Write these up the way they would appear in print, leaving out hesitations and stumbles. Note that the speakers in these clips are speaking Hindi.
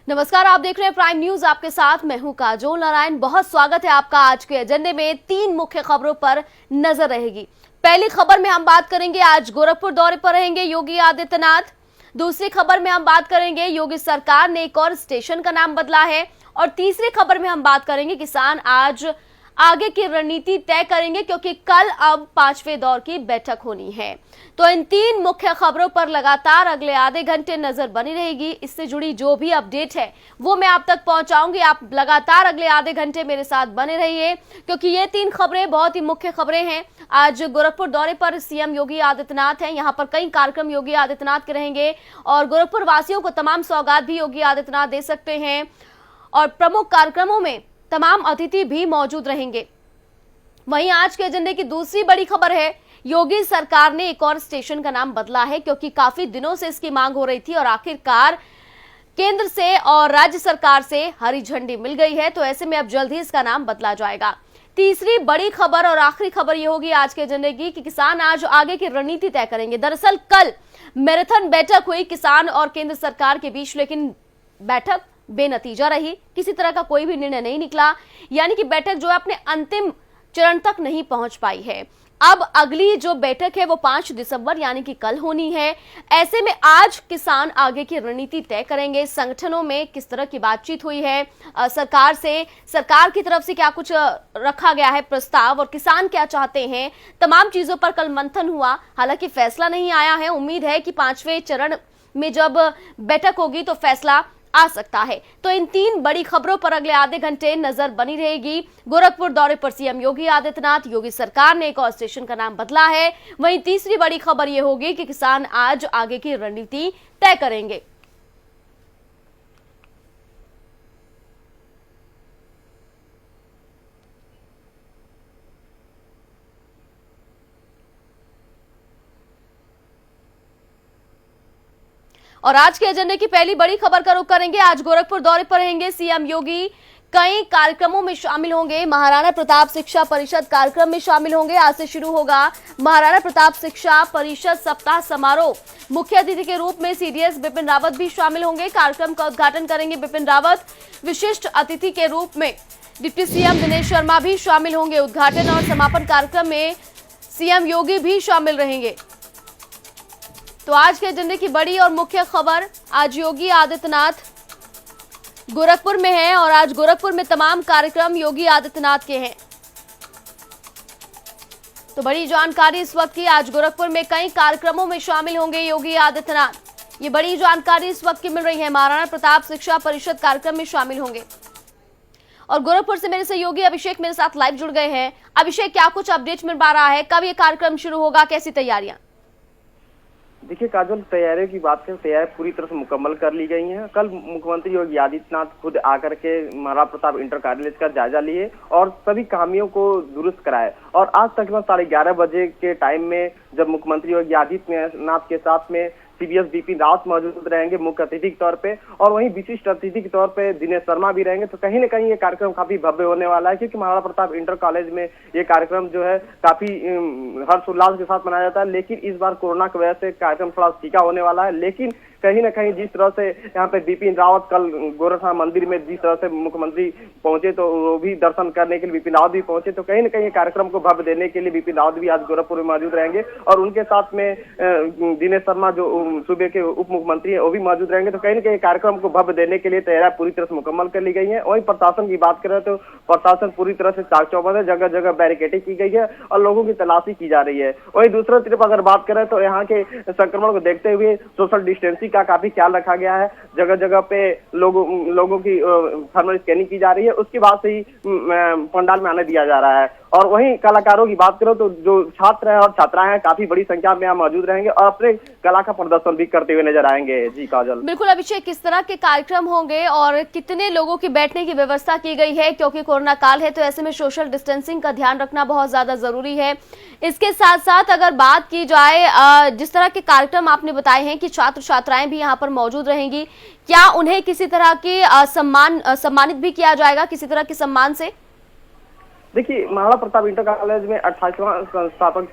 नमस्कार, आप देख रहे हैं प्राइम न्यूज। आपके साथ मैं हूं काजोल नारायण। बहुत स्वागत है आपका। आज के एजेंडे में 3 मुख्य खबरों पर नजर रहेगी। पहली खबर में हम बात करेंगे, आज गोरखपुर दौरे पर रहेंगे योगी आदित्यनाथ। दूसरी खबर में हम बात करेंगे, योगी सरकार ने एक और स्टेशन का नाम बदला है। और तीसरी खबर में हम बात करेंगे, किसान आज आगे की रणनीति तय करेंगे, क्योंकि कल अब 5वें दौर की बैठक होनी है। तो इन 3 मुख्य खबरों पर लगातार अगले आधे घंटे नजर बनी रहेगी। इससे जुड़ी जो भी अपडेट है वो मैं आप तक पहुंचाऊंगी। आप लगातार अगले आधे घंटे मेरे साथ बने रहिए, क्योंकि ये 3 खबरें बहुत ही मुख्य खबरें हैं। आज गोरखपुर दौरे पर सीएम योगी आदित्यनाथ हैं। यहाँ पर कई कार्यक्रम योगी आदित्यनाथ के रहेंगे और गोरखपुर वासियों को तमाम सौगात भी योगी आदित्यनाथ दे सकते हैं। और प्रमुख कार्यक्रमों में तमाम अतिथि भी मौजूद रहेंगे। वहीं आज के एजेंडे की दूसरी बड़ी खबर है, योगी सरकार ने एक और स्टेशन का नाम बदला है, क्योंकि काफी दिनों से इसकी मांग हो रही थी और आखिरकार केंद्र से और राज्य सरकार से हरी झंडी मिल गई है। तो ऐसे में अब जल्द ही इसका नाम बदला जाएगा। तीसरी बड़ी खबर और आखिरी खबर यह होगी आज के एजेंडे की कि किसान आज आगे की रणनीति तय करेंगे। दरअसल कल मैराथन बैठक हुई किसान और केंद्र सरकार के बीच, लेकिन बैठक बेनतीजा रही। किसी तरह का कोई भी निर्णय नहीं निकला, यानी कि बैठक जो है अपने अंतिम चरण तक नहीं पहुंच पाई है। अब अगली जो बैठक है वो 5 दिसंबर यानी कि कल होनी है। ऐसे में आज किसान आगे की रणनीति तय करेंगे। संगठनों में किस तरह की बातचीत हुई है, सरकार की तरफ से क्या कुछ रखा गया है प्रस्ताव, और किसान क्या चाहते हैं, तमाम चीजों पर कल मंथन हुआ। हालांकि फैसला नहीं आया है। उम्मीद है कि 5वें चरण में जब बैठक होगी तो फैसला आ सकता है। तो इन 3 बड़ी खबरों पर अगले आधे घंटे नजर बनी रहेगी। गोरखपुर दौरे पर सीएम योगी आदित्यनाथ, योगी सरकार ने एक और स्टेशन का नाम बदला है। वहीं तीसरी बड़ी खबर यह होगी कि किसान आज आगे की रणनीति तय करेंगे। और आज के एजेंडे की पहली बड़ी खबर का रुख करेंगे। आज गोरखपुर दौरे पर रहेंगे सीएम योगी। कई कार्यक्रमों में शामिल होंगे। महाराणा प्रताप शिक्षा परिषद कार्यक्रम में शामिल होंगे। आज से शुरू होगा महाराणा प्रताप शिक्षा परिषद सप्ताह समारोह। मुख्य अतिथि के रूप में सीडीएस बिपिन रावत भी शामिल होंगे। कार्यक्रम का उद्घाटन करेंगे बिपिन रावत। विशिष्ट अतिथि के रूप में डिप्टी सीएम दिनेश शर्मा भी शामिल होंगे। उद्घाटन और समापन कार्यक्रम में सीएम योगी भी शामिल रहेंगे। तो आज के एजेंडे की बड़ी और मुख्य खबर, आज योगी आदित्यनाथ गोरखपुर में हैं और आज गोरखपुर में तमाम कार्यक्रम योगी आदित्यनाथ के हैं। तो बड़ी जानकारी इस वक्त की, आज गोरखपुर में कई कार्यक्रमों में शामिल होंगे योगी आदित्यनाथ। ये बड़ी जानकारी इस वक्त की मिल रही है। महाराणा प्रताप शिक्षा परिषद कार्यक्रम में शामिल होंगे। और गोरखपुर से मेरे सहयोगी अभिषेक मेरे साथ लाइव जुड़ गए हैं। अभिषेक, क्या कुछ अपडेट मिल पा रहा है? कब ये कार्यक्रम शुरू होगा? कैसी तैयारियां? देखिए काजल, तैयारियों की बात करें, तैयारी पूरी तरह से मुकम्मल कर ली गई हैं। कल मुख्यमंत्री योगी आदित्यनाथ खुद आकर के महाराणा प्रताप इंटर कॉलेज का जायजा लिए और सभी खामियों को दुरुस्त कराए। और आज तकरीबन 11:30 बजे के टाइम में जब मुख्यमंत्री योगी आदित्यनाथ के साथ में सीडीएस बिपिन रावत मौजूद रहेंगे मुख्य अतिथि के तौर पे, और वहीं विशिष्ट अतिथि के तौर पे दिनेश शर्मा भी रहेंगे। तो कहीं न कहीं ये कार्यक्रम काफी भव्य होने वाला है, क्योंकि महाराणा प्रताप इंटर कॉलेज में ये कार्यक्रम जो है काफी हर्षोल्लास के साथ मनाया जाता है। लेकिन इस बार कोरोना की वजह से कार्यक्रम थोड़ा फीका होने वाला है। लेकिन कहीं न कहीं जिस तरह से यहाँ पे बिपिन रावत कल गोरखनाथ मंदिर में जिस तरह से मुख्यमंत्री पहुंचे, तो वो भी दर्शन करने के लिए बिपिन रावत भी पहुंचे। तो कहीं न कहीं कार्यक्रम को भव्य देने के लिए बिपिन रावत भी आज गोरखपुर में मौजूद रहेंगे और उनके साथ में दिनेश शर्मा जो सूबे के उप मुख्यमंत्री है वो भी मौजूद रहेंगे। तो कहीं न कहीं कार्यक्रम को भव्य देने के लिए तैयारी पूरी तरह से मुकम्मल कर ली गई है। वहीं प्रशासन की बात करें तो प्रशासन पूरी तरह से चाक चौबंद है, जगह जगह बैरिकेडिंग की गई है और लोगों की तलाशी की जा रही है। वहीं दूसरी तरफ अगर बात करें तो यहाँ के संक्रमण को देखते हुए सोशल डिस्टेंसिंग का काफी ख्याल रखा गया है। जगह जगह पे लोगों की थर्मल स्कैनिंग की जा रही है। उसके बाद से ही पंडाल में आने दिया जा रहा है। और वहीं कलाकारों की बात करो तो जो छात्र हैं और छात्राएं हैं काफी बड़ी संख्या में यहाँ मौजूद रहेंगे और अपने कला का प्रदर्शन भी करते हुए नजर आएंगे। जी काजल। बिल्कुल अभिषेक, किस तरह के कार्यक्रम होंगे और कितने लोगों की बैठने की व्यवस्था की गई है? क्योंकि कोरोना काल है तो ऐसे में सोशल डिस्टेंसिंग का ध्यान रखना बहुत ज्यादा जरूरी है। इसके साथ साथ अगर बात की जाए, जिस तरह के कार्यक्रम आपने बताए हैं कि छात्र छात्राएं भी यहाँ पर मौजूद रहेंगी, क्या उन्हें किसी तरह की सम्मानित भी किया जाएगा, किसी तरह के सम्मान से? देखिए, महाराणा प्रताप इंटर कॉलेज में 28वां संस्थापक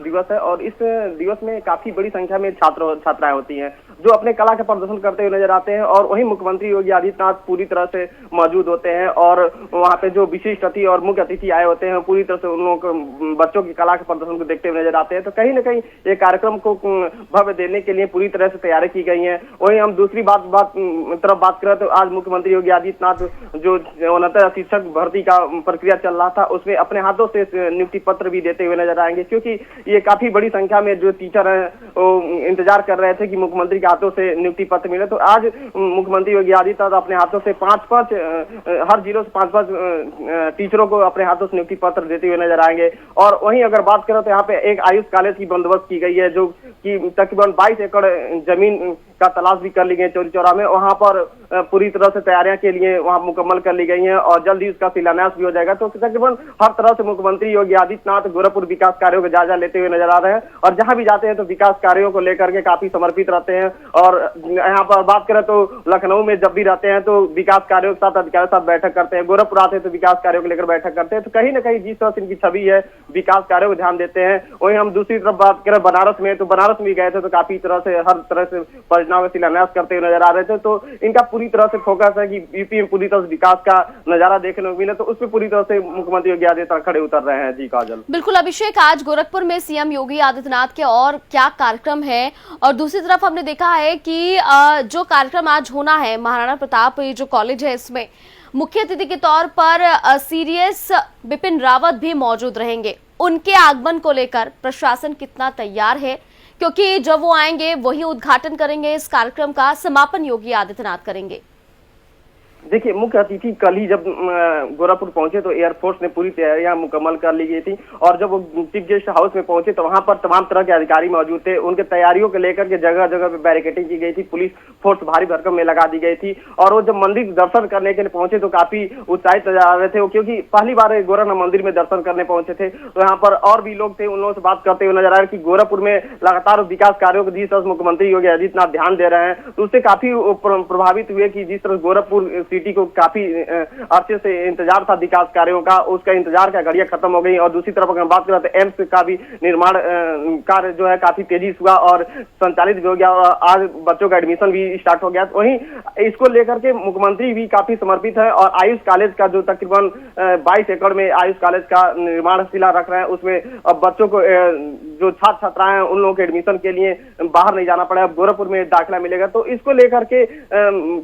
दिवस है और इस दिवस में काफी बड़ी संख्या में छात्र छात्राएं होती हैं जो अपने कला का प्रदर्शन करते हुए नजर आते हैं और वहीं मुख्यमंत्री योगी आदित्यनाथ पूरी तरह से मौजूद होते हैं और वहां पे जो विशिष्ट अतिथि और मुख्य अतिथि आए होते हैं पूरी तरह से उन लोगों को बच्चों की कला के प्रदर्शन को देखते हुए नजर आते हैं। तो कहीं ना कहीं ये कार्यक्रम को भव्य देने के लिए पूरी तरह से तैयारी की गई है। वहीं हम दूसरी तरफ बात करें तो आज मुख्यमंत्री योगी आदित्यनाथ जो 69 शिक्षक भर्ती का प्रक्रिया चल रहा था उसमें अपने हाथों से नियुक्ति पत्र भी देते हुए नजर आएंगे, क्योंकि ये काफी बड़ी संख्या में जो टीचर हैं वो इंतजार कर रहे थे कि मुख्यमंत्री के हाथों से नियुक्ति पत्र मिले। तो आज मुख्यमंत्री योगी आदित्यनाथ अपने हाथों से हर जिलों से 5-5 टीचरों को अपने हाथों से नियुक्ति पत्र देते हुए नजर आएंगे। और वहीं अगर बात करें तो यहाँ पे एक आयुष कॉलेज की बंदोबस्त की गई है जो कि तकरीबन 22 एकड़ जमीन का तलाश भी कर ली गई चौरी चौरा में। वहां पर पूरी तरह से तैयारियां के लिए वहां मुकम्मल कर ली गई हैं और जल्द ही उसका शिलान्यास भी हो जाएगा। तो तकरीबन हर तरह से मुख्यमंत्री योगी आदित्यनाथ गोरखपुर विकास कार्यों का जायजा लेते हुए नजर आ रहे हैं और जहां भी जाते हैं तो विकास कार्यों को लेकर के काफी समर्पित रहते हैं। और यहाँ पर बात करें तो लखनऊ में जब भी रहते हैं तो विकास कार्यों के साथ अधिकारियों के साथ बैठक करते हैं, गोरखपुर आते हैं तो विकास कार्यों को लेकर बैठक करते हैं। तो कहीं ना कहीं जिस तरह से इनकी छवि है विकास कार्यों को ध्यान देते हैं। वहीं हम दूसरी तरफ बात करें बनारस में, तो बनारस में गए थे तो काफी तरह से हर तरह से परियोजनाओं का शिलान्यास करते हुए नजर आ रहे थे। तो इनका पूरी तरह से फोकस है कि यूपी में पूरी तरह से विकास का नजारा देखने को मिले, तो उसमें पूरी तरह से मुख्यमंत्री योगी आदित्यनाथ खड़े उतर रहे हैं। जी काजल। बिल्कुल अभिषेक, आज गोरखपुर में सीएम योगी आदित्यनाथ के और क्या कार्यक्रम है, और दूसरी तरफ हमने देखा है कि जो कार्यक्रम आज होना है महाराणा प्रताप जो कॉलेज है इसमें मुख्य अतिथि के तौर पर सीडीएस बिपिन रावत भी मौजूद रहेंगे। उनके आगमन को लेकर प्रशासन कितना तैयार है, क्योंकि जब वो आएंगे वही उद्घाटन करेंगे, इस कार्यक्रम का समापन योगी आदित्यनाथ करेंगे। देखिए, मुख्य अतिथि कल ही जब गोरखपुर पहुंचे तो एयरफोर्स ने पूरी तैयारियां मुकम्मल कर ली गई थी और जब वो चीफ गेस्ट हाउस में पहुंचे तो वहां पर तमाम तरह के अधिकारी मौजूद थे। उनके तैयारियों को लेकर के जगह जगह पे बैरिकेडिंग की गई थी, पुलिस फोर्स भारी भरकम में लगा दी गई थी और वो जब मंदिर दर्शन करने के लिए पहुंचे तो काफी उत्साहित नजर आ रहे थे, क्योंकि पहली बार गोरखनाथ मंदिर में दर्शन करने पहुंचे थे। तो यहाँ पर और भी लोग थे, उन लोगों से बात करते हुए नजर आ रहे कि गोरखपुर में लगातार विकास कार्यों को जिस तरह मुख्यमंत्री योगी आदित्यनाथ ध्यान दे रहे हैं तो उससे काफी प्रभावित हुए कि जिस तरह गोरखपुर सिटी को काफी अरसे से इंतजार था विकास कार्यों का, उसका इंतजार का घड़ियां खत्म हो गई। और दूसरी तरफ अगर बात करें तो एम्स का भी निर्माण कार्य जो है काफी तेजी से हुआ और संचालित भी हो गया और आज बच्चों का एडमिशन भी स्टार्ट हो गया। तो वहीं इसको लेकर के मुख्यमंत्री भी काफी समर्पित है और आयुष कॉलेज का जो तकरीबन 22 एकड़ में आयुष कॉलेज का निर्माण शिला रख रहे हैं, उसमें अब बच्चों को जो छात्र छात्राएं हैं उन लोगों के एडमिशन के लिए बाहर नहीं जाना पड़ेगा, गोरखपुर में दाखिला मिलेगा। तो इसको लेकर के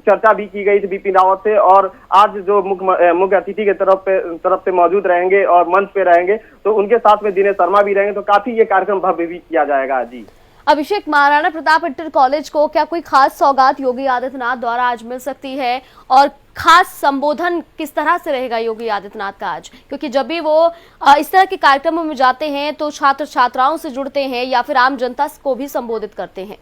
चर्चा भी की गई थी बिपिन रावत से और आज जो मुख्य अतिथि के तरफ से मौजूद रहेंगे और मंच पे रहेंगे तो उनके साथ में दिनेश शर्मा भी रहेंगे। तो काफी ये कार्यक्रम भव्य भी किया जाएगा। जी अभिषेक, महाराणा प्रताप इंटर कॉलेज को क्या कोई खास सौगात योगी आदित्यनाथ द्वारा आज मिल सकती है और खास संबोधन किस तरह से रहेगा योगी आदित्यनाथ का आज, क्योंकि जब भी वो इस तरह के कार्यक्रमों में जाते हैं तो छात्र छात्राओं से जुड़ते हैं या फिर आम जनता को भी संबोधित करते हैं।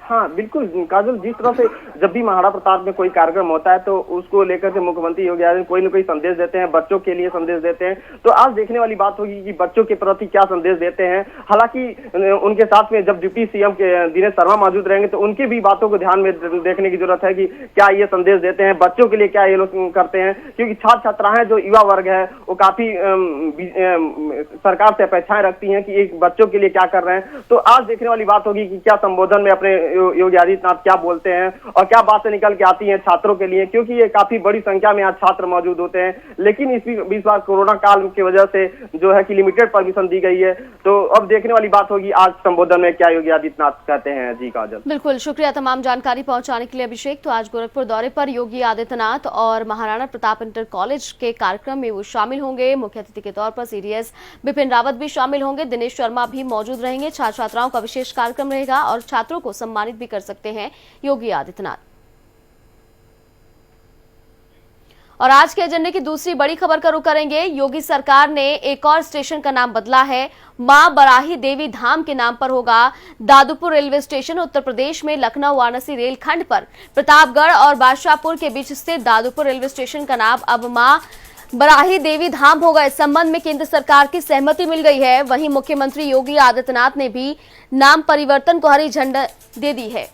हाँ बिल्कुल काजल, जिस तरह से जब भी महाराणा प्रताप में कोई कार्यक्रम होता है तो उसको लेकर के मुख्यमंत्री योगी आदित्यनाथ कोई न कोई संदेश देते हैं, बच्चों के लिए संदेश देते हैं। तो आज देखने वाली बात होगी कि बच्चों के प्रति क्या संदेश देते हैं। हालांकि उनके साथ में जब डिप्टी सीएम के दिनेश शर्मा मौजूद रहेंगे तो उनकी भी बातों को ध्यान में देखने की जरूरत है कि क्या ये संदेश देते हैं, बच्चों के लिए क्या ये लोग करते हैं, क्योंकि छात्र छात्राएं जो युवा वर्ग है वो काफी सरकार से अपेक्षाएं रखती है कि एक बच्चों के लिए क्या कर रहे हैं। तो आज देखने वाली बात होगी कि क्या संबोधन में अपने योगी आदित्यनाथ क्या बोलते हैं और क्या बातें निकल के आती हैं छात्रों के लिए, क्योंकि ये काफी बड़ी संख्या में आज छात्र मौजूद होते हैं। लेकिन इस बार कोरोना काल की वजह से जो है कि लिमिटेड परमिशन दी गई है। तो अब देखने वाली बात होगी आज संबोधन में क्या योगी आदित्यनाथ कहते हैं। जी काजल, बिल्कुल शुक्रिया तमाम जानकारी पहुंचाने के लिए अभिषेक। तो आज गोरखपुर दौरे पर योगी आदित्यनाथ और महाराणा प्रताप इंटर कॉलेज के कार्यक्रम में वो शामिल होंगे। मुख्य अतिथि के तौर पर सीडीएस बिपिन रावत भी शामिल होंगे, दिनेश शर्मा भी मौजूद रहेंगे। छात्र छात्राओं का विशेष कार्यक्रम रहेगा और छात्रों को सम्मानित भी कर सकते हैं योगी आदित्यनाथ। और आज के एजेंडे की दूसरी बड़ी खबर का रुख करेंगे। योगी सरकार ने एक और स्टेशन का नाम बदला है, मां बराही देवी धाम के नाम पर होगा दादूपुर रेलवे स्टेशन। उत्तर प्रदेश में लखनऊ वाराणसी रेलखंड पर प्रतापगढ़ और बादशाहपुर के बीच स्थित दादूपुर रेलवे स्टेशन का नाम अब मां बराही देवी धाम होगा। इस संबंध में केंद्र सरकार की सहमति मिल गई है। वहीं मुख्यमंत्री योगी आदित्यनाथ ने भी नाम परिवर्तन को हरी झंडी दे दी है।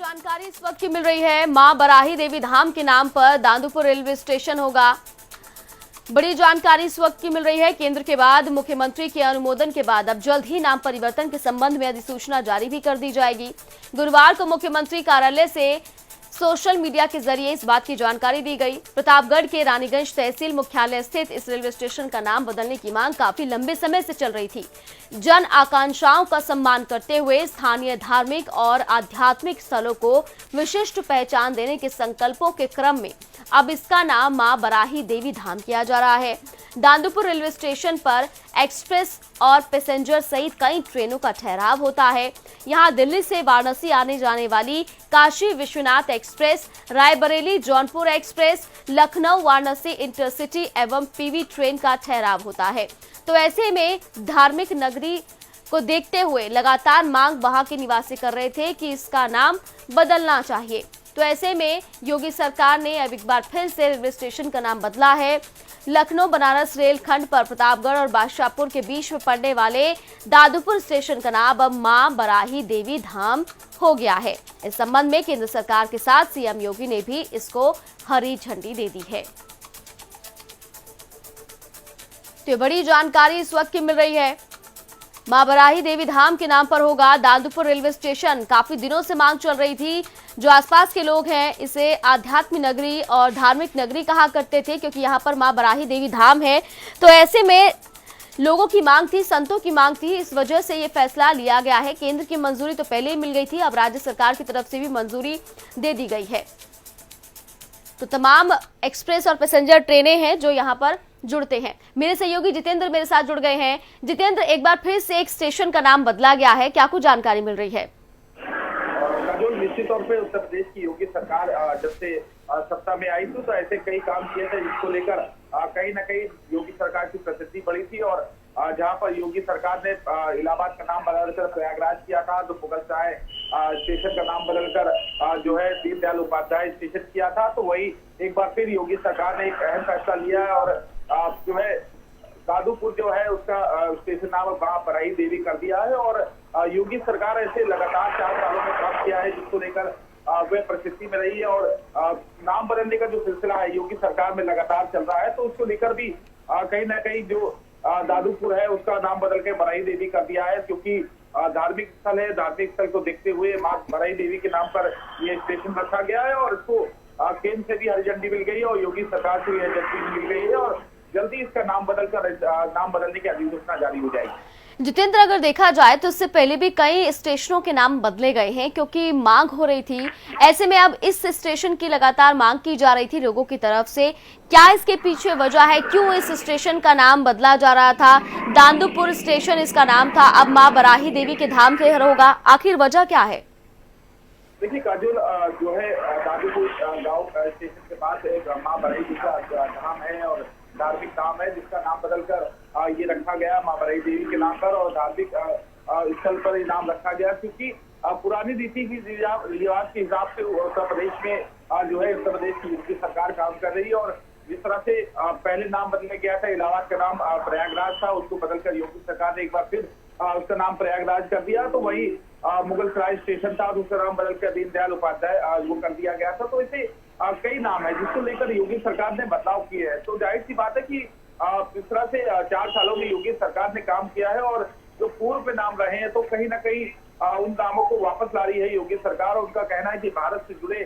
जानकारी इस वक्त की मिल रही है। मां बराही देवी धाम के नाम पर दांदूपुर रेलवे स्टेशन होगा। बड़ी जानकारी इस वक्त की मिल रही है। केंद्र के बाद मुख्यमंत्री के अनुमोदन के बाद अब जल्द ही नाम परिवर्तन के संबंध में अधिसूचना जारी भी कर दी जाएगी। गुरुवार को मुख्यमंत्री कार्यालय से सोशल मीडिया के जरिए इस बात की जानकारी दी गई। प्रतापगढ़ के रानीगंज तहसील मुख्यालय स्थित इस रेलवे स्टेशन का नाम बदलने की मांग काफी लंबे समय से चल रही थी। जन आकांक्षाओं का सम्मान करते हुए स्थानीय धार्मिक और आध्यात्मिक स्थलों को विशिष्ट पहचान देने के संकल्पों के क्रम में अब इसका नाम मां बराही देवी धाम किया जा रहा है। दांदूपुर रेलवे स्टेशन पर एक्सप्रेस और पैसेंजर सहित कई ट्रेनों का ठहराव होता है। यहां दिल्ली से वाराणसी आने जाने वाली Kashi Vishwanath express, Raebareli Jaunpur express, Lucknow Varanasi intercity एवं पीवी ट्रेन का ठहराव होता है। तो ऐसे में धार्मिक नगरी को देखते हुए लगातार मांग वहां के निवासी कर रहे थे कि इसका नाम बदलना चाहिए। तो ऐसे में योगी सरकार ने अब एक बार फिर से रेलवे स्टेशन का नाम बदला है। लखनऊ बनारस रेल खंड पर प्रतापगढ़ और बादशाहपुर के बीच में पड़ने वाले दादूपुर स्टेशन का नाम अब मां बराही देवी धाम हो गया है। इस संबंध में केंद्र सरकार के साथ सीएम योगी ने भी इसको हरी झंडी दे दी है। तो बड़ी जानकारी इस वक्त की मिल रही है। मां बराही देवी धाम के नाम पर होगा दादूपुर रेलवे स्टेशन। काफी दिनों से मांग चल रही थी। जो आसपास के लोग हैं इसे आध्यात्मिक नगरी और धार्मिक नगरी कहा करते थे, क्योंकि यहाँ पर मां बराही देवी धाम है। तो ऐसे में लोगों की मांग थी, संतों की मांग थी, इस वजह से ये फैसला लिया गया है। केंद्र की मंजूरी तो पहले ही मिल गई थी, अब राज्य सरकार की तरफ से भी मंजूरी दे दी गई है। तो तमाम एक्सप्रेस और पैसेंजर ट्रेनें हैं जो यहाँ पर जुड़ते हैं। मेरे सहयोगी जितेंद्र मेरे साथ जुड़ गए हैं। जितेंद्र, एक बार फिर से एक स्टेशन का नाम बदला गया है, क्या कुछ जानकारी मिल रही है? निश्चित तौर पे उत्तर प्रदेश की योगी सरकार जब से सत्ता में आई थी तो ऐसे कई काम किए थे जिसको लेकर कहीं ना कहीं योगी सरकार की प्रसिद्धि बढ़ी थी। और जहां पर योगी सरकार ने इलाहाबाद का नाम बदलकर प्रयागराज किया था, तो मुगलसराय स्टेशन का नाम बदलकर जो है दीनदयाल उपाध्याय स्टेशन किया था, तो वही एक बार फिर योगी सरकार ने एक अहम फैसला लिया है और जो है दादूपुर जो है उसका स्टेशन नाम मां बराही देवी कर दिया है। और योगी सरकार ऐसे लगातार 4 सालों में काम किया है जिसको लेकर वह प्रसिद्धि में रही है। और नाम बदलने का जो सिलसिला है योगी सरकार में लगातार चल रहा है, तो उसको लेकर भी कहीं ना कहीं जो दादूपुर है उसका नाम बदल के बराही देवी कर दिया है, क्योंकि धार्मिक स्थल है। धार्मिक स्थल को देखते हुए मां बराही देवी के नाम पर ये स्टेशन रखा गया है और इसको केंद्र से भी हरी झंडी मिल गई है और योगी सरकार से भी हरी झंडी मिल गई है और जल्दी इसका नाम बदलने की अधिसूचना जारी हो जाएगी। जितेंद्र, अगर देखा जाए तो इससे पहले भी कई स्टेशनों के नाम बदले गए हैं क्योंकि मांग हो रही थी। ऐसे में अब इस स्टेशन की लगातार मांग की जा रही थी लोगों की तरफ से। क्या इसके पीछे वजह है, क्यों इस स्टेशन का नाम बदला जा रहा था? दांदूपुर स्टेशन इसका नाम था, अब मां बराही देवी के धाम के होगा। आखिर वजह क्या है? देखिए काजोल, जो है दादूपुर गाँव स्टेशन के पास एक मां बराही देवी का धाम है और धार्मिक धाम है जिसका नाम बदलकर ये रखा गया मां बराही देवी के नाम पर और धार्मिक स्थल पर ये नाम रखा गया, क्योंकि पुरानी रीति की रिवाज के हिसाब से उत्तर प्रदेश में जो है उत्तर प्रदेश की योगी सरकार काम कर रही है। और जिस तरह से पहले नाम बदलने गया था, इलाहाबाद का नाम प्रयागराज था, उसको बदलकर योगी सरकार ने एक बार फिर उसका नाम प्रयागराज कर दिया। तो वही मुगलसराय स्टेशन था, दूसरा नाम बदलकर दीनदयाल उपाध्याय वो कर दिया गया था। तो इसे कई नाम है जिसको लेकर योगी सरकार ने बदलाव किए हैं। तो जाहिर सी बात है कि इस तरह से 4 सालों में योगी सरकार ने काम किया है और जो पूर्व में नाम रहे हैं तो कहीं ना कहीं उन नामों को वापस ला रही है योगी सरकार। और उनका कहना है कि भारत से जुड़े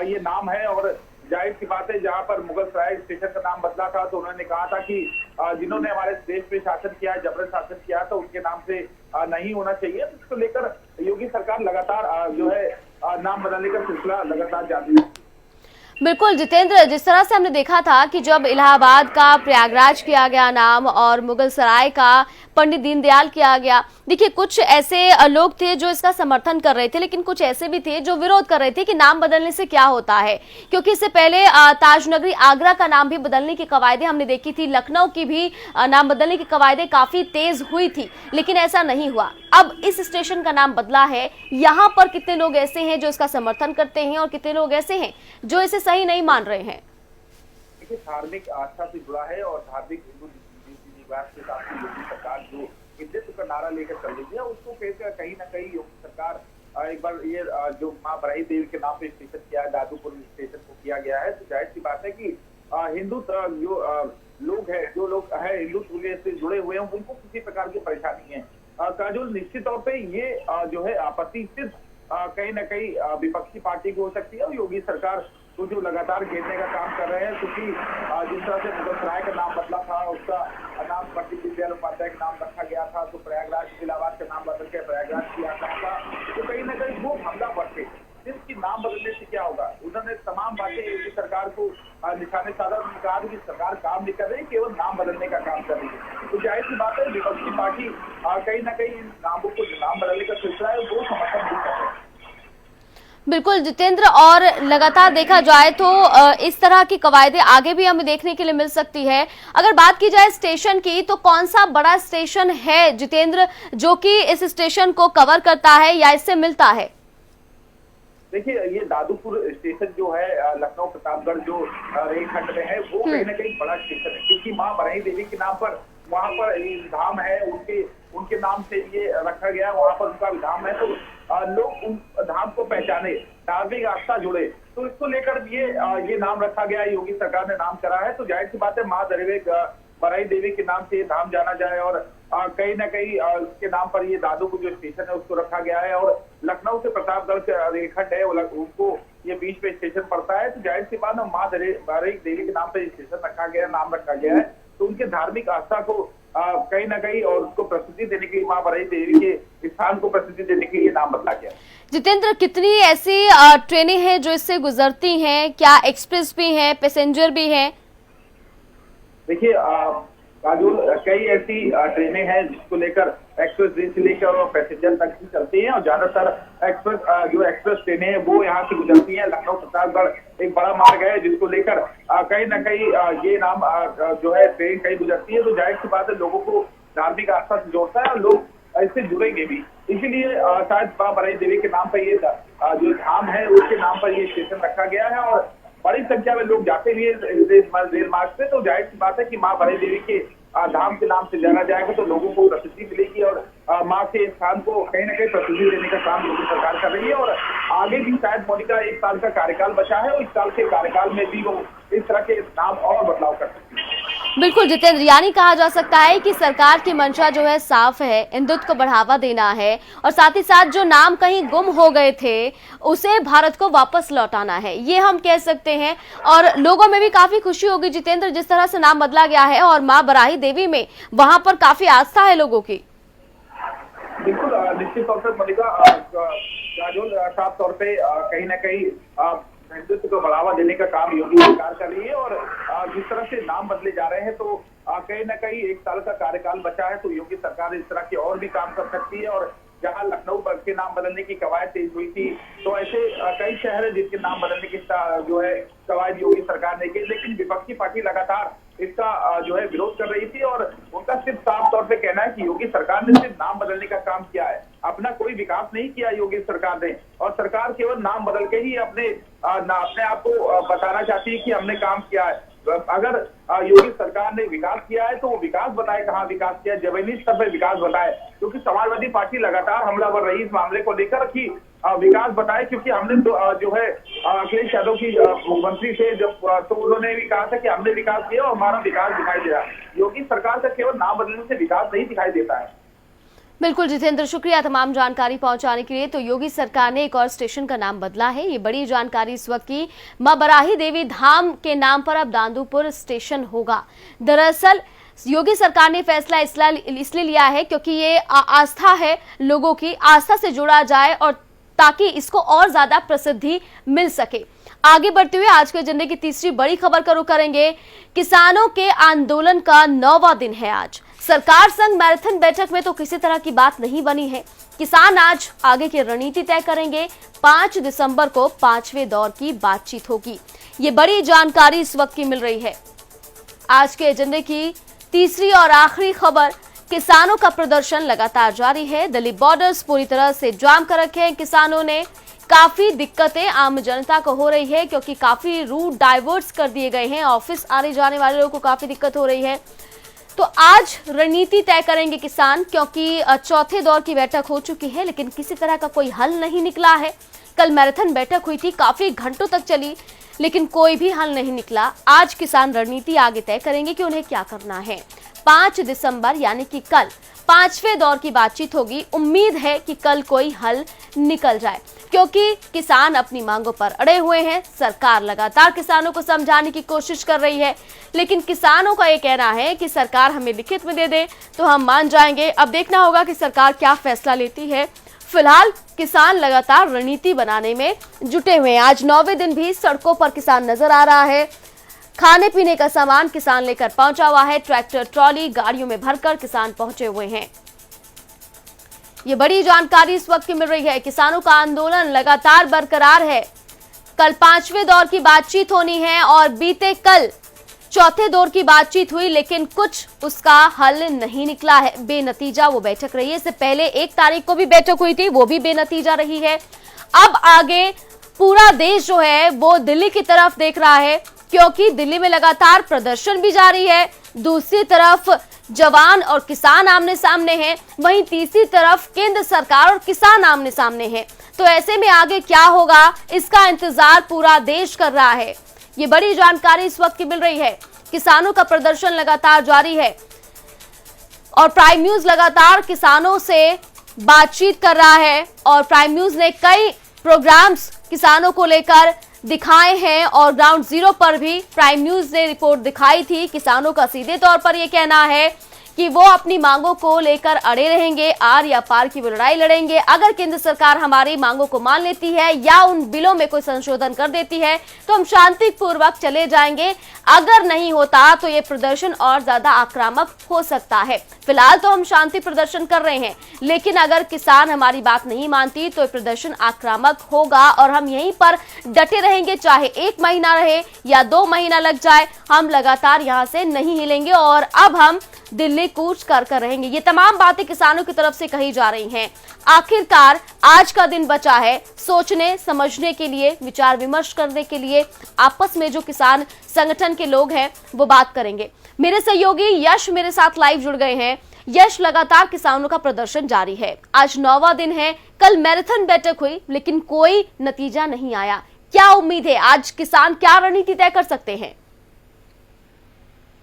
ये नाम है। और जाहिर सी बात है, जहां पर मुगलसराय स्टेशन का नाम बदला था तो उन्होंने कहा था कि जिन्होंने हमारे देश पे शासन किया है, जबरन शासन किया है, तो उनके नाम से नहीं होना चाहिए। इसको लेकर योगी सरकार लगातार जो है नाम बदलने का सिलसिला लगातार जारी है। बिल्कुल जितेंद्र, जिस तरह से हमने देखा था कि जब इलाहाबाद का प्रयागराज किया गया नाम और मुगलसराय का पंडित दीनदयाल किया गया, देखिए कुछ ऐसे लोग थे जो इसका समर्थन कर रहे थे, लेकिन कुछ ऐसे भी थे जो विरोध कर रहे थे कि नाम बदलने से क्या होता है। क्योंकि इससे पहले ताजनगरी आगरा का नाम भी बदलने की कवायदें हमने देखी थी, लखनऊ की भी नाम बदलने की कवायदें काफी तेज हुई थी, लेकिन ऐसा नहीं हुआ। अब इस स्टेशन का नाम बदला है, यहाँ पर कितने लोग ऐसे हैं जो इसका समर्थन करते हैं और कितने लोग ऐसे हैं जो इसे सही नहीं मान रहे हैं? देखिए, धार्मिक आस्था से जुड़ा है और धार्मिक हिंदू रिवाज के साथ योगी सरकार जो हिंदुत्व का नारा लेकर चल रही है उसको कहीं ना कहीं योगी सरकार एक बार ये जो माँ बराही देवी के नाम पे स्टेशन किया है, दादूपुर स्टेशन को किया गया है, तो जाहिर सी बात है कि हिंदू जो लोग हैं, जो लोग है हिंदुत्व से जुड़े हुए हैं, उनको किसी प्रकार की परेशानी है। काजोल, निश्चित तौर पे ये जो है आपत्ति सिर्फ कहीं ना कहीं विपक्षी पार्टी की हो सकती है और योगी सरकार को जो लगातार घेरने का काम कर रहे हैं, क्योंकि जिस तरह से मुगलसराय का नाम बदला था, उसका नाम पंडित दीनदयाल उपाध्याय का नाम रखा गया था, तो प्रयागराज इलाहाबाद का नाम बदल के प्रयागराज किया था, तो कहीं ना कहीं वो हमला बढ़ते। जिसकी नाम बदलने से क्या होगा? उन्होंने तमाम बातें योगी सरकार को निशाने साधा, कहा कि सरकार काम नहीं कर रही, केवल नाम बदलने का काम कर रही है। तो जाहिर सी बात है विपक्षी पार्टी कहीं ना कहीं इन नामों को नाम बदलने का सिलसिला है वो समर्थन नहीं कर रहे। बिल्कुल जितेंद्र, और लगातार देखा जाए तो इस तरह की कवायदे आगे भी हमें देखने के लिए मिल सकती है। अगर बात की जाए स्टेशन की, तो कौन सा बड़ा स्टेशन है जितेंद्र जो कि इस स्टेशन को कवर करता है या इससे मिलता है? देखिए, ये दादूपुर स्टेशन जो है लखनऊ प्रतापगढ़ जो रेलखंड में है, वो कहीं ना कहीं बड़ा स्टेशन है, क्योंकि माँ बराही देवी के नाम पर वहाँ पर धाम है, उनके नाम से ये रखा गया, वहाँ पर उनका धाम है, तो लोग उन धाम को पहचाने, धार्मिक आस्था जुड़े, तो इसको लेकर ये नाम रखा गया, योगी सरकार ने नाम करा है। तो जाहिर सी बात है माँ बराही देवी के नाम से ये धाम जाना जाए, और कहीं ना कहीं उसके नाम पर ये दादूपुर जो स्टेशन है उसको रखा गया है, और लखनऊ से प्रतापगढ़ का रेलखंड है, उनको ये बीच में स्टेशन पड़ता है। तो जाहिर सी बात है माँ बराही देवी के नाम पर स्टेशन रखा गया, नाम रखा गया है, तो उनके धार्मिक आस्था को कहीं ना कहीं और उसको प्रसिद्धि देने के लिए, माँ बराही देवी के स्थान को प्रसिद्धि देने के लिए नाम बदला गया। जितेंद्र, कितनी ऐसी ट्रेनें हैं जो इससे गुजरती हैं? क्या एक्सप्रेस भी हैं, पैसेंजर भी हैं? देखिए काजोल, कई ऐसी ट्रेनें हैं जिसको लेकर एक्सप्रेस से लेकर और पैसेंजर तक भी चलती हैं, और ज्यादातर एक्सप्रेस ट्रेनें हैं वो यहाँ से गुजरती हैं। लखनऊ प्रतापगढ़ एक बड़ा मार्ग है जिसको लेकर कहीं ना कहीं ये नाम जो है ट्रेन कहीं गुजरती है, तो जाहिर सी बात है लोगों को धार्मिक आस्था से जोड़ता है और लोग इससे जुड़ेंगे भी। इसीलिए शायद माँ बराही देवी के नाम पर ये जो धाम है उसके नाम पर ये स्टेशन रखा गया है, और बड़ी संख्या में लोग जाते भी रेल मार्ग से। तो जाहिर सी बात है कि माँ बराही देवी के धाम के नाम से जाना जाएगा तो लोगों को प्रसिद्धि मिलेगी, और माँ के स्थान को कहीं ना कहीं प्रसिद्धि देने का काम योगी सरकार कर रही है। और आगे भी शायद मोदी का 1 साल का कार्यकाल बचा है, और 1 साल के कार्यकाल में भी वो इस तरह के नाम और बदलाव कर सकती है। बिल्कुल जितेंद्र, यानी कहा जा सकता है कि सरकार की मंशा जो है साफ है, हिंदुत्व को बढ़ावा देना है, और साथ ही साथ जो नाम कहीं गुम हो गए थे उसे भारत को वापस लौटाना है, ये हम कह सकते हैं। और लोगों में भी काफी खुशी होगी जितेंद्र जिस तरह से नाम बदला गया है, और माँ बराही देवी में वहां पर काफी आस्था है लोगों की। बिल्कुल, निश्चित तौर पर मलिका, साफ तौर पे कहीं ना कहीं हिंदुत्व को बढ़ावा देने का काम योगी सरकार कर रही है, और जिस तरह से नाम बदले जा रहे हैं तो कहीं ना कहीं 1 साल का कार्यकाल बचा है, तो योगी सरकार इस तरह के और भी काम कर सकती है। और जहां लखनऊ के नाम बदलने की कवायद तेज हुई थी, तो ऐसे कई शहर है जिसके नाम बदलने की जो है कवायद योगी सरकार ने की, लेकिन विपक्षी पार्टी लगातार इसका जो है विरोध कर रही थी, और उनका सिर्फ साफ तौर पे कहना है कि योगी सरकार ने सिर्फ नाम बदलने का काम किया है, अपना कोई विकास नहीं किया योगी सरकार ने, और सरकार केवल नाम बदल के ही अपने आप को बताना चाहती है कि हमने काम किया है। अगर योगी सरकार ने विकास किया है तो वो विकास बताए, कहाँ विकास किया, जमीनी स्तर पर विकास बताए, क्योंकि समाजवादी पार्टी लगातार हमलावर रही इस मामले को लेकर कि विकास बताए, क्योंकि हमने जो है अखिलेश यादव की मुख्यमंत्री थे जब, तो उन्होंने भी कहा था कि हमने विकास किया और हमारा विकास दिखाई दे रहा है। योगी सरकार का केवल नाम बदलने से विकास नहीं दिखाई देता है। बिल्कुल जितेंद्र, शुक्रिया तमाम जानकारी पहुंचाने के लिए। तो योगी सरकार ने एक और स्टेशन का नाम बदला है, ये बड़ी जानकारी इस वक्त की। मां बराही देवी धाम के नाम पर अब दादूपुर स्टेशन होगा। दरअसल योगी सरकार ने फैसला इसलिए लिया है क्योंकि ये आस्था है, लोगों की आस्था से जुड़ा जाए और ताकि इसको और ज्यादा प्रसिद्धि मिल सके। आगे बढ़ते हुए आज के एजेंडे की तीसरी बड़ी खबर का रुख करेंगे। किसानों के आंदोलन का 9वां दिन है आज। सरकार संग मैराथन बैठक में तो किसी तरह की बात नहीं बनी है। किसान आज आगे की रणनीति तय करेंगे। 5 दिसंबर को 5वें दौर की बातचीत होगी। ये बड़ी जानकारी इस वक्त की मिल रही है। आज के एजेंडे की तीसरी और आखिरी खबर, किसानों का प्रदर्शन लगातार जारी है। दिल्ली बॉर्डर्स पूरी तरह से जाम कर रखे हैं किसानों ने। काफी दिक्कतें आम जनता को हो रही है क्योंकि काफी रूट डाइवर्ट्स कर दिए गए हैं। ऑफिस आने जाने वाले लोगों को काफी दिक्कत हो रही है। तो आज रणनीति तय करेंगे किसान, क्योंकि चौथे दौर की बैठक हो चुकी है लेकिन किसी तरह का कोई हल नहीं निकला है। कल मैराथन बैठक हुई थी, काफी घंटों तक चली लेकिन कोई भी हल नहीं निकला। आज किसान रणनीति आगे तय करेंगे कि उन्हें क्या करना है। 5 दिसंबर यानी कि कल 5वें दौर की बातचीत होगी। उम्मीद है कि कल कोई हल निकल जाए, क्योंकि किसान अपनी मांगों पर अड़े हुए हैं। सरकार लगातार किसानों को समझाने की कोशिश कर रही है, लेकिन किसानों का ये कहना है कि सरकार हमें लिखित में दे दे तो हम मान जाएंगे। अब देखना होगा कि सरकार क्या फैसला लेती है। फिलहाल किसान लगातार रणनीति बनाने में जुटे हुए हैं। आज 9वें दिन भी सड़कों पर किसान नजर आ रहा है। खाने पीने का सामान किसान लेकर पहुंचा हुआ है। ट्रैक्टर, ट्रॉली, गाड़ियों में भरकर किसान पहुंचे हुए हैं। ये बड़ी जानकारी इस वक्त की मिल रही है। किसानों का आंदोलन लगातार बरकरार है। कल 5वें दौर की बातचीत होनी है और बीते कल चौथे दौर की बातचीत हुई, लेकिन कुछ उसका हल नहीं निकला है। बेनतीजा वो बैठक रही है। इससे पहले 1 तारीख को भी बैठक हुई थी, वो भी बेनतीजा रही है। अब आगे पूरा देश जो है वो दिल्ली की तरफ देख रहा है, क्योंकि दिल्ली में लगातार प्रदर्शन भी जारी है। दूसरी तरफ जवान और किसान आमने सामने हैं, वहीं तीसरी तरफ केंद्र सरकार और किसान आमने सामने हैं। तो ऐसे में आगे क्या होगा, इसका इंतजार पूरा देश कर रहा है। ये बड़ी जानकारी इस वक्त की मिल रही है। किसानों का प्रदर्शन लगातार जारी है और प्राइम न्यूज लगातार किसानों से बातचीत कर रहा है और प्राइम न्यूज ने कई प्रोग्राम्स किसानों को लेकर दिखाए हैं और ग्राउंड जीरो पर भी प्राइम न्यूज ने रिपोर्ट दिखाई थी। किसानों का सीधे तौर पर यह कहना है कि वो अपनी मांगों को लेकर अड़े रहेंगे, आर या पार की वो लड़ाई लड़ेंगे। अगर केंद्र सरकार हमारी मांगों को मान लेती है या उन बिलों में कोई संशोधन कर देती है तो हम शांतिपूर्वक चले जाएंगे। अगर नहीं होता तो ये प्रदर्शन और ज्यादा आक्रामक हो सकता है। फिलहाल तो हम शांति प्रदर्शन कर रहे हैं, लेकिन अगर किसान हमारी बात नहीं मानती तो ये प्रदर्शन आक्रामक होगा और हम यहीं पर डटे रहेंगे, चाहे 1 महीना रहे या 2 महीना लग जाए। हम लगातार यहाँ से नहीं हिलेंगे और अब हम दिल्ली कूच कर रहेंगे। ये तमाम बातें किसानों की तरफ से कही जा रही हैं। आखिरकार आज का दिन बचा है सोचने समझने के लिए, विचार विमर्श करने के लिए। आपस में जो किसान संगठन के लोग हैं वो बात करेंगे। मेरे सहयोगी यश मेरे साथ लाइव जुड़ गए हैं। यश, लगातार किसानों का प्रदर्शन जारी है। आज 9वां दिन है। कल मैराथन बैठक हुई लेकिन कोई नतीजा नहीं आया। क्या उम्मीद है, आज किसान क्या रणनीति तय कर सकते हैं?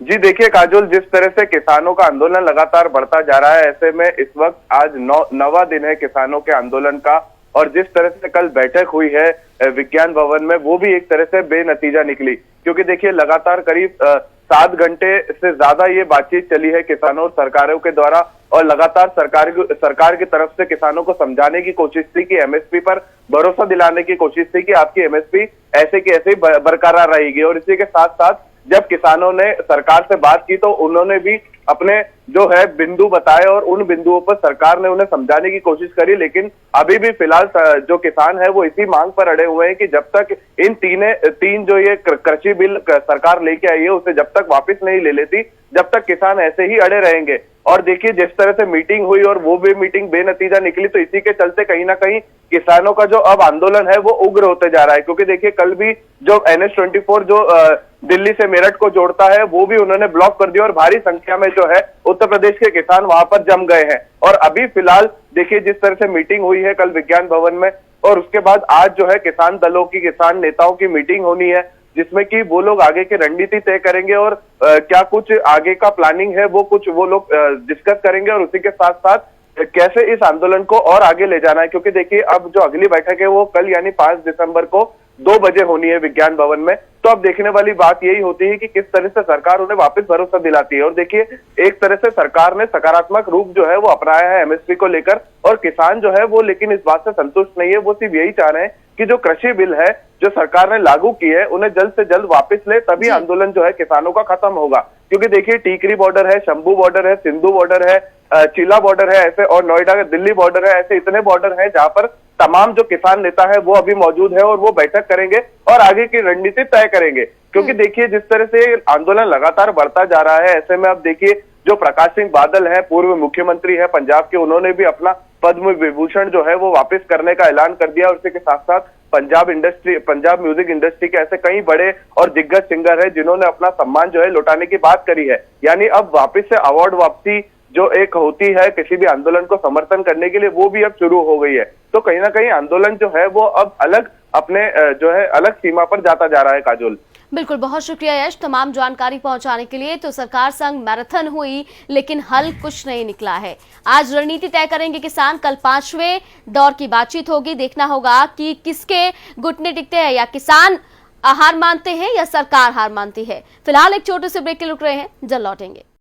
जी देखिए काजोल, जिस तरह से किसानों का आंदोलन लगातार बढ़ता जा रहा है, ऐसे में इस वक्त आज 9वां दिन है किसानों के आंदोलन का। और जिस तरह से कल बैठक हुई है विज्ञान भवन में, वो भी एक तरह से बेनतीजा निकली, क्योंकि देखिए लगातार करीब 7 घंटे से ज्यादा ये बातचीत चली है किसानों और सरकारों के द्वारा। और लगातार सरकार की तरफ से किसानों को समझाने की कोशिश थी कि एमएसपी पर भरोसा दिलाने की कोशिश थी कि आपकी एमएसपी ऐसे की ऐसे बरकरार रहेगी। और इसी के साथ साथ जब किसानों ने सरकार से बात की तो उन्होंने भी अपने जो है बिंदु बताए और उन बिंदुओं पर सरकार ने उन्हें समझाने की कोशिश करी। लेकिन अभी भी फिलहाल जो किसान है वो इसी मांग पर अड़े हुए हैं कि जब तक इन तीन जो ये कृषि बिल सरकार लेके आई है उसे जब तक वापस नहीं ले लेती, जब तक किसान ऐसे ही अड़े रहेंगे। और देखिए जिस तरह से मीटिंग हुई और वो भी मीटिंग बेनतीजा निकली, तो इसी के चलते कहीं ना कहीं किसानों का जो अब आंदोलन है वो उग्र होते जा रहा है। क्योंकि देखिए कल भी जो NH-24 जो दिल्ली से मेरठ को जोड़ता है वो भी उन्होंने ब्लॉक कर दिया और भारी संख्या में जो है उत्तर प्रदेश के किसान वहां पर जम गए हैं। और अभी फिलहाल देखिए जिस तरह से मीटिंग हुई है कल विज्ञान भवन में, और उसके बाद आज जो है किसान दलों की, किसान नेताओं की मीटिंग होनी है, जिसमें कि वो लोग आगे की रणनीति तय करेंगे और क्या कुछ आगे का प्लानिंग है वो लोग डिस्कस करेंगे। और उसी के साथ साथ कैसे इस आंदोलन को और आगे ले जाना है, क्योंकि देखिए अब जो अगली बैठक है वो कल यानी 5 दिसंबर को 2 बजे होनी है विज्ञान भवन में। तो अब देखने वाली बात यही होती है कि किस तरह से सरकार उन्हें वापस भरोसा दिलाती है। और देखिए एक तरह से सरकार ने सकारात्मक रूप जो है वो अपनाया है एमएसपी को लेकर, और किसान जो है वो लेकिन इस बात से संतुष्ट नहीं है। वो सिर्फ यही चाह रहे हैं कि जो कृषि बिल है जो सरकार ने लागू की है उन्हें जल्द से जल्द वापस ले, तभी आंदोलन जो है किसानों का खत्म होगा। क्योंकि देखिए टीकरी बॉर्डर है, शंभू बॉर्डर है, सिंधु बॉर्डर है, चिला बॉर्डर है ऐसे, और नोएडा का दिल्ली बॉर्डर है, ऐसे इतने बॉर्डर हैं जहां पर तमाम जो किसान नेता है वो अभी मौजूद है और वो बैठक करेंगे और आगे की रणनीति तय करेंगे। क्योंकि देखिए जिस तरह से आंदोलन लगातार बढ़ता जा रहा है, ऐसे में अब देखिए जो प्रकाश सिंह बादल है, पूर्व मुख्यमंत्री है पंजाब के, उन्होंने भी अपना पद्म विभूषण जो है वो वापस करने का ऐलान कर दिया। और इसके साथ साथ पंजाब म्यूजिक इंडस्ट्री के ऐसे कई बड़े और दिग्गज सिंगर हैं जिन्होंने अपना सम्मान जो है लौटाने की बात करी है। यानी अब वापस से अवार्ड वापसी जो एक होती है किसी भी आंदोलन को समर्थन करने के लिए, वो भी अब शुरू हो गई है। तो कहीं ना कहीं आंदोलन जो है वो अब अलग अपने जो है अलग सीमा पर जाता जा रहा है। काजोल, बिल्कुल, बहुत शुक्रिया यश तमाम जानकारी पहुंचाने के लिए। तो सरकार संग मैराथन हुई लेकिन हल कुछ नहीं निकला है। आज रणनीति तय करेंगे किसान, कल 5वें दौर की बातचीत होगी। देखना होगा कि किसके घुटने टिकते हैं, या किसान हार मानते हैं या सरकार हार मानती है। फिलहाल एक छोटे से ब्रेक के लिए रुक रहे हैं, जल्द लौटेंगे।